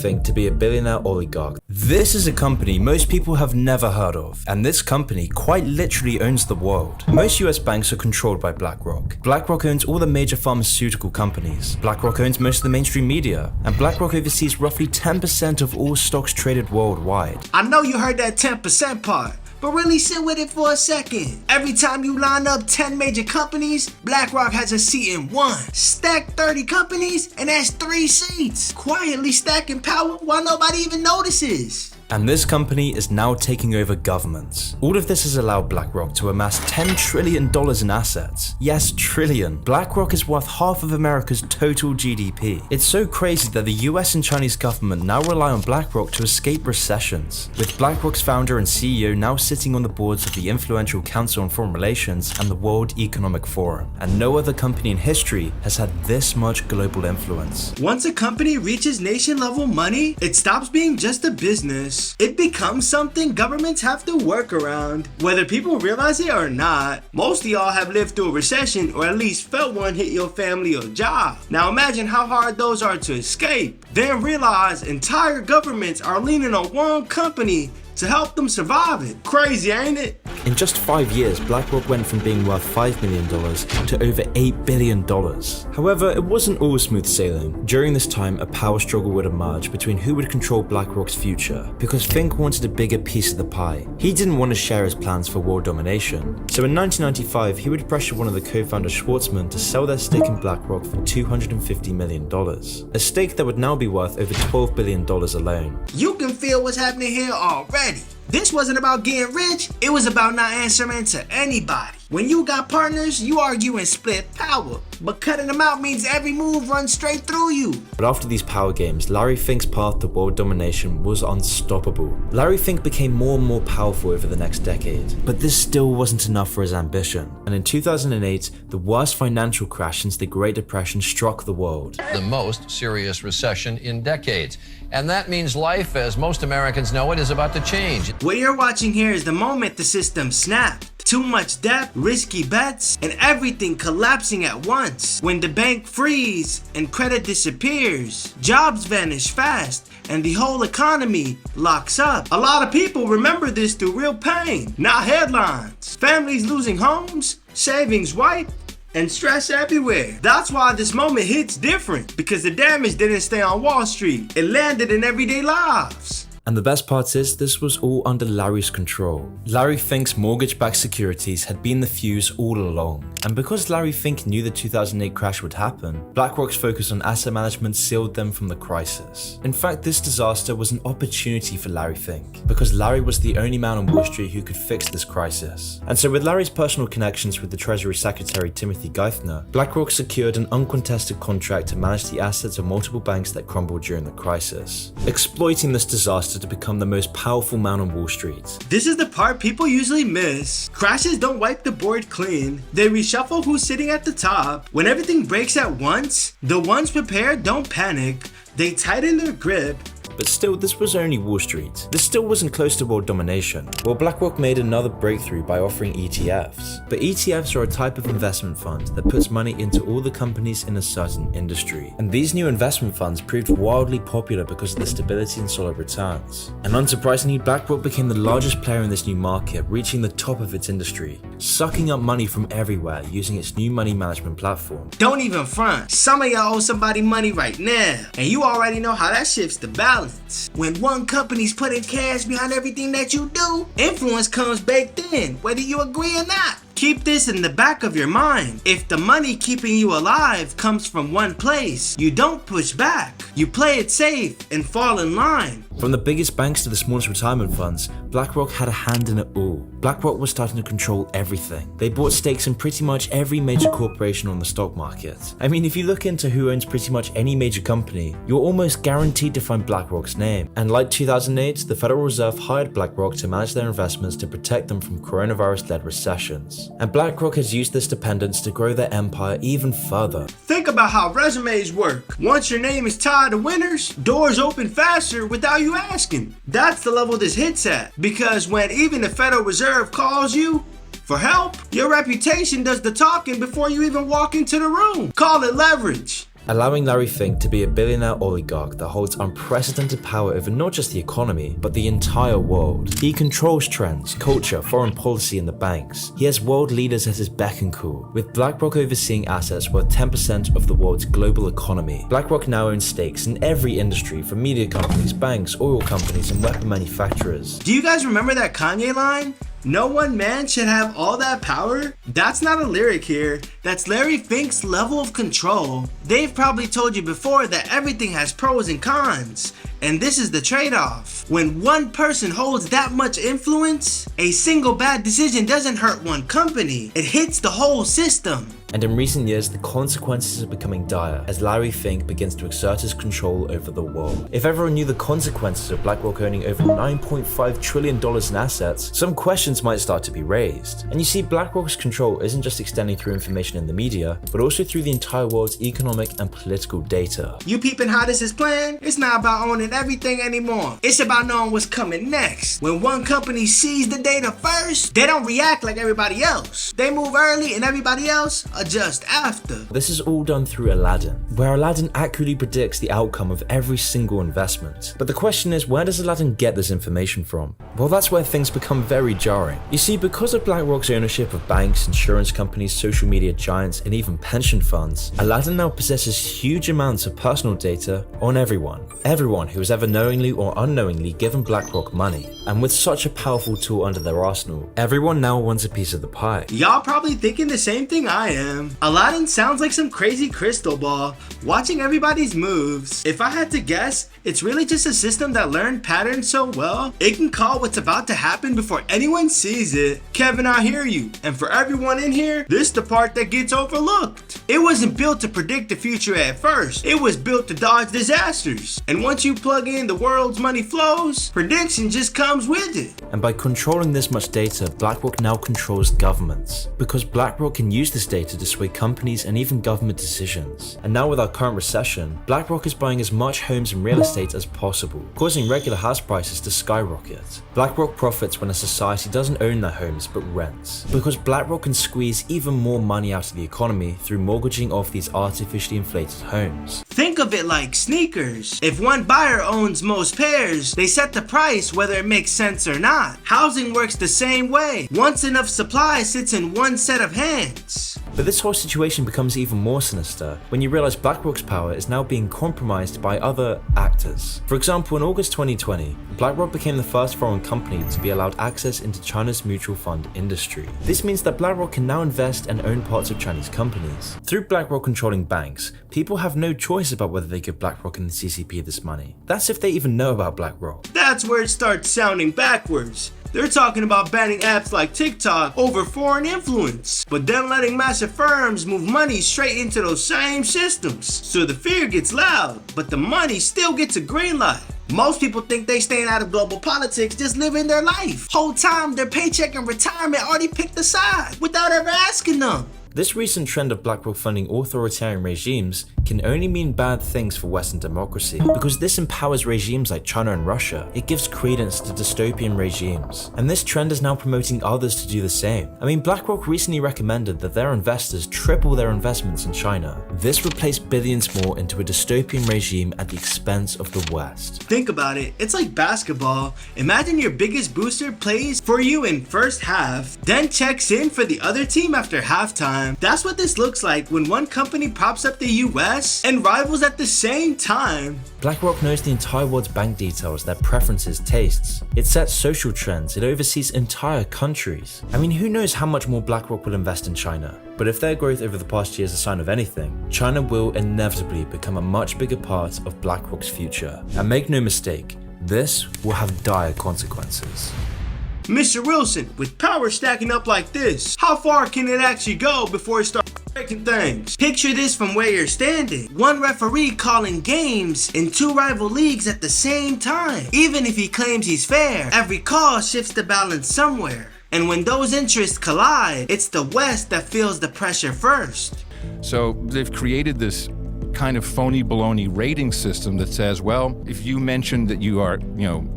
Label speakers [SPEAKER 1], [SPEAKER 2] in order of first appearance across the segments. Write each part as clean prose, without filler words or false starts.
[SPEAKER 1] think to be a billionaire oligarch. This is a company most people have never heard of, and this company quite literally owns the world. Most US banks are controlled by BlackRock. BlackRock owns all the major pharmaceutical companies. BlackRock owns most of the mainstream media, and BlackRock oversees roughly 10% of all stocks traded worldwide.
[SPEAKER 2] I know you heard that 10% part, but really sit with it for a second. Every time you line up 10 major companies, BlackRock has a seat in one. Stack 30 companies, and that's 3 seats. Quietly stacking power while nobody even notices.
[SPEAKER 1] And this company is now taking over governments. All of this has allowed BlackRock to amass $10 trillion in assets. Yes, trillion. BlackRock is worth half of America's total GDP. It's so crazy that the US and Chinese government now rely on BlackRock to escape recessions, with BlackRock's founder and CEO now sitting on the boards of the influential Council on Foreign Relations and the World Economic Forum. And no other company in history has had this much global influence.
[SPEAKER 2] Once a company reaches nation-level money, it stops being just a business. It becomes something governments have to work around, whether people realize it or not. Most of y'all have lived through a recession or at least felt one hit your family or job. Now imagine how hard those are to escape. Then realize entire governments are leaning on one company to help them survive it. Crazy, ain't it?
[SPEAKER 1] In just 5 years, BlackRock went from being worth $5 million to over $8 billion. However, it wasn't all smooth sailing. During this time, a power struggle would emerge between who would control BlackRock's future, because Fink wanted a bigger piece of the pie. He didn't want to share his plans for world domination. So in 1995, he would pressure one of the co-founders, Schwartzman, to sell their stake in BlackRock for $250 million. A stake that would now be worth over $12 billion alone.
[SPEAKER 2] You can feel what's happening here already. This wasn't about getting rich, it was about not answering to anybody. When you got partners, you argue and split power, but cutting them out means every move runs straight through you.
[SPEAKER 1] But after these power games, Larry Fink's path to world domination was unstoppable. Larry Fink became more and more powerful over the next decade, but this still wasn't enough for his ambition. And in 2008, the worst financial crash since the Great Depression struck the world.
[SPEAKER 3] The most serious recession in decades. And that means life, as most Americans know it, is about to change.
[SPEAKER 2] What you're watching here is the moment the system snapped. Too much debt, risky bets, and everything collapsing at once. When the bank freezes and credit disappears, jobs vanish fast, and the whole economy locks up. A lot of people remember this through real pain, not headlines. Families losing homes, savings wiped, and stress everywhere. That's why this moment hits different, because the damage didn't stay on Wall Street. It landed in everyday lives.
[SPEAKER 1] And the best part is, this was all under Larry's control. Larry Fink's mortgage-backed securities had been the fuse all along. And because Larry Fink knew the 2008 crash would happen, BlackRock's focus on asset management sealed them from the crisis. In fact, this disaster was an opportunity for Larry Fink, because Larry was the only man on Wall Street who could fix this crisis. And so with Larry's personal connections with the Treasury Secretary Timothy Geithner, BlackRock secured an uncontested contract to manage the assets of multiple banks that crumbled during the crisis, exploiting this disaster to become the most powerful man on Wall Street.
[SPEAKER 2] This is the part people usually miss. Crashes don't wipe the board clean. They reshuffle who's sitting at the top. When everything breaks at once, the ones prepared don't panic. They tighten their grip.
[SPEAKER 1] But still, this was only Wall Street. This still wasn't close to world domination. Well, BlackRock made another breakthrough by offering ETFs. But ETFs are a type of investment fund that puts money into all the companies in a certain industry. And these new investment funds proved wildly popular because of the stability and solid returns. And unsurprisingly, BlackRock became the largest player in this new market, reaching the top of its industry, sucking up money from everywhere using its new money management platform.
[SPEAKER 2] Don't even front. Some of y'all owe somebody money right now, and you already know how that shifts the balance. When one company's putting cash behind everything that you do, influence comes baked in, whether you agree or not. Keep this in the back of your mind. If the money keeping you alive comes from one place, you don't push back. You play it safe and fall in line.
[SPEAKER 1] From the biggest banks to the smallest retirement funds, BlackRock had a hand in it all. BlackRock was starting to control everything. They bought stakes in pretty much every major corporation on the stock market. I mean, if you look into who owns pretty much any major company, you're almost guaranteed to find BlackRock's name. And like 2008, the Federal Reserve hired BlackRock to manage their investments to protect them from coronavirus-led recessions. And BlackRock has used this dependence to grow their empire even further.
[SPEAKER 2] Think about how resumes work. Once your name is tied to winners, doors open faster without you asking. That's the level this hits at, because when even the Federal Reserve calls you for help, your reputation does the talking before you even walk into the room. Call it leverage.
[SPEAKER 1] allowing Larry Fink to be a billionaire oligarch that holds unprecedented power over not just the economy, but the entire world. He controls trends, culture, foreign policy, and the banks. He has world leaders at his beck and call, with BlackRock overseeing assets worth 10% of the world's global economy. BlackRock now owns stakes in every industry, from media companies, banks, oil companies, and weapon manufacturers.
[SPEAKER 2] Do you guys remember that Kanye line? No one man should have all that power? That's not a lyric here. That's Larry Fink's level of control. They've probably told you before that everything has pros and cons. And this is the trade-off. When one person holds that much influence, a single bad decision doesn't hurt one company. It hits the whole system.
[SPEAKER 1] And in recent years, the consequences are becoming dire as Larry Fink begins to exert his control over the world. If everyone knew the consequences of BlackRock owning over $9.5 trillion in assets, some questions might start to be raised. And you see, BlackRock's control isn't just extending through information in the media, but also through the entire world's economic and political data.
[SPEAKER 2] You peeping how this is planned? It's not about owning everything anymore. It's about knowing what's coming next. When one company sees the data first, they don't react like everybody else. They move early and everybody else adjust after.
[SPEAKER 1] This is all done through Aladdin, where Aladdin accurately predicts the outcome of every single investment. But the question is, where does Aladdin get this information from? Well, that's where things become very jarring. You see, because of BlackRock's ownership of banks, insurance companies, social media giants, and even pension funds, Aladdin now possesses huge amounts of personal data on everyone. Everyone who has ever knowingly or unknowingly given BlackRock money. And with such a powerful tool under their arsenal, everyone now wants a piece of the pie.
[SPEAKER 2] Y'all probably thinking the same thing I am. Aladdin sounds like some crazy crystal ball, watching everybody's moves. If I had to guess, it's really just a system that learned patterns so well, it can call what's about to happen before anyone sees it. Kevin, I hear you. And for everyone in here, this is the part that gets overlooked. It wasn't built to predict the future at first. It was built to dodge disasters. And once you plug in the world's money flows, prediction just comes with it.
[SPEAKER 1] And by controlling this much data, BlackRock now controls governments. Because BlackRock can use this data to sway companies and even government decisions. And now with our current recession, BlackRock is buying as much homes and real estate as possible, causing regular house prices to skyrocket. BlackRock profits when a society doesn't own their homes but rents, because BlackRock can squeeze even more money out of the economy through mortgaging off these artificially inflated homes.
[SPEAKER 2] Think of it like sneakers. If one buyer owns most pairs, they set the price whether it makes sense or not. Housing works the same way. Once enough supply sits in one set of hands.
[SPEAKER 1] But this whole situation becomes even more sinister when you realize BlackRock's power is now being compromised by other actors. For example, in August 2020, BlackRock became the first foreign company to be allowed access into China's mutual fund industry. This means that BlackRock can now invest and own parts of Chinese companies. Through BlackRock controlling banks, people have no choice about whether they give BlackRock and the CCP this money. That's if they even know about BlackRock.
[SPEAKER 2] That's where it starts sounding backwards. They're talking about banning apps like TikTok over foreign influence, but then letting massive firms move money straight into those same systems. So the fear gets loud, but the money still gets a green light. Most people think they staying out of global politics, just living their life. Whole time their paycheck and retirement already picked a side without ever asking them.
[SPEAKER 1] This recent trend of BlackRock funding authoritarian regimes can only mean bad things for Western democracy, because this empowers regimes like China and Russia. It gives credence to dystopian regimes, and this trend is now promoting others to do the same. I mean, BlackRock recently recommended that their investors triple their investments in China. This would place billions more into a dystopian regime at the expense of the West.
[SPEAKER 2] Think about it, it's like basketball. Imagine your biggest booster plays for you in first half, then checks in for the other team after halftime. That's what this looks like when one company props up the US and rivals at the same time.
[SPEAKER 1] BlackRock knows the entire world's bank details, their preferences, tastes. It sets social trends, it oversees entire countries. I mean, who knows how much more BlackRock will invest in China? But if their growth over the past year is a sign of anything, China will inevitably become a much bigger part of BlackRock's future. And make no mistake, this will have dire consequences.
[SPEAKER 2] Mr. Wilson, with power stacking up like this, how far can it actually go before it starts breaking things? Picture this from where you're standing. One referee calling games in two rival leagues at the same time. Even if he claims he's fair, every call shifts the balance somewhere. And when those interests collide, it's the West that feels the pressure first.
[SPEAKER 4] So they've created this kind of phony baloney rating system that says, well, if you mention that you are,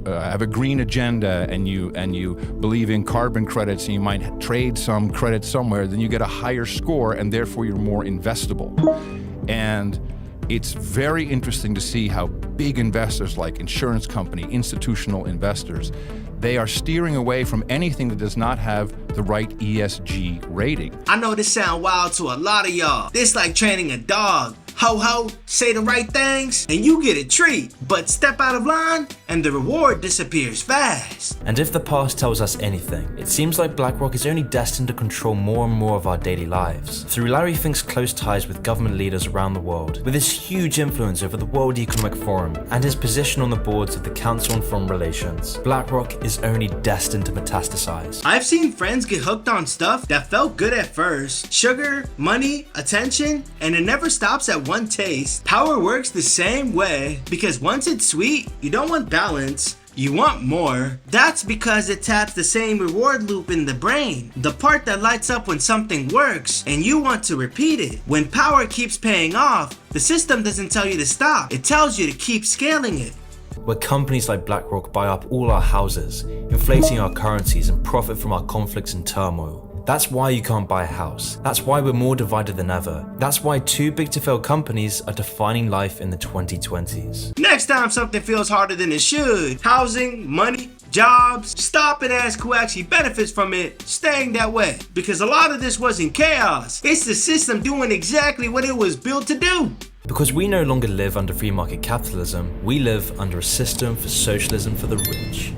[SPEAKER 4] have a green agenda and you believe in carbon credits and you might trade some credits somewhere, then you get a higher score and therefore you're more investable. And it's very interesting to see how big investors like insurance company, institutional investors, they are steering away from anything that does not have the right ESG rating.
[SPEAKER 2] I know this sound wild to a lot of y'all. This like training a dog. Ho ho, say the right things and you get a treat. But step out of line and the reward disappears fast.
[SPEAKER 1] And if the past tells us anything, it seems like BlackRock is only destined to control more and more of our daily lives. Through Larry Fink's close ties with government leaders around the world, with his huge influence over the World Economic Forum, and his position on the boards of the Council on Foreign Relations, BlackRock is only destined to metastasize.
[SPEAKER 2] I've seen friends get hooked on stuff that felt good at first. Sugar, money, attention, and it never stops at one taste. Power works the same way because once it's sweet, you don't want balance. You want more. That's because it taps the same reward loop in the brain, the part that lights up when something works and you want to repeat it. When power keeps paying off, the system doesn't tell you to stop, it tells you to keep scaling it.
[SPEAKER 1] Where companies like BlackRock buy up all our houses, inflating our currencies and profit from our conflicts and turmoil. That's why you can't buy a house. That's why we're more divided than ever. That's why too big to fail companies are defining life in the 2020s.
[SPEAKER 2] Next time something feels harder than it should, housing, money, jobs, stop and ask who actually benefits from it staying that way. Because a lot of this wasn't chaos. It's the system doing exactly what it was built to do.
[SPEAKER 1] Because we no longer live under free market capitalism, we live under a system for socialism for the rich.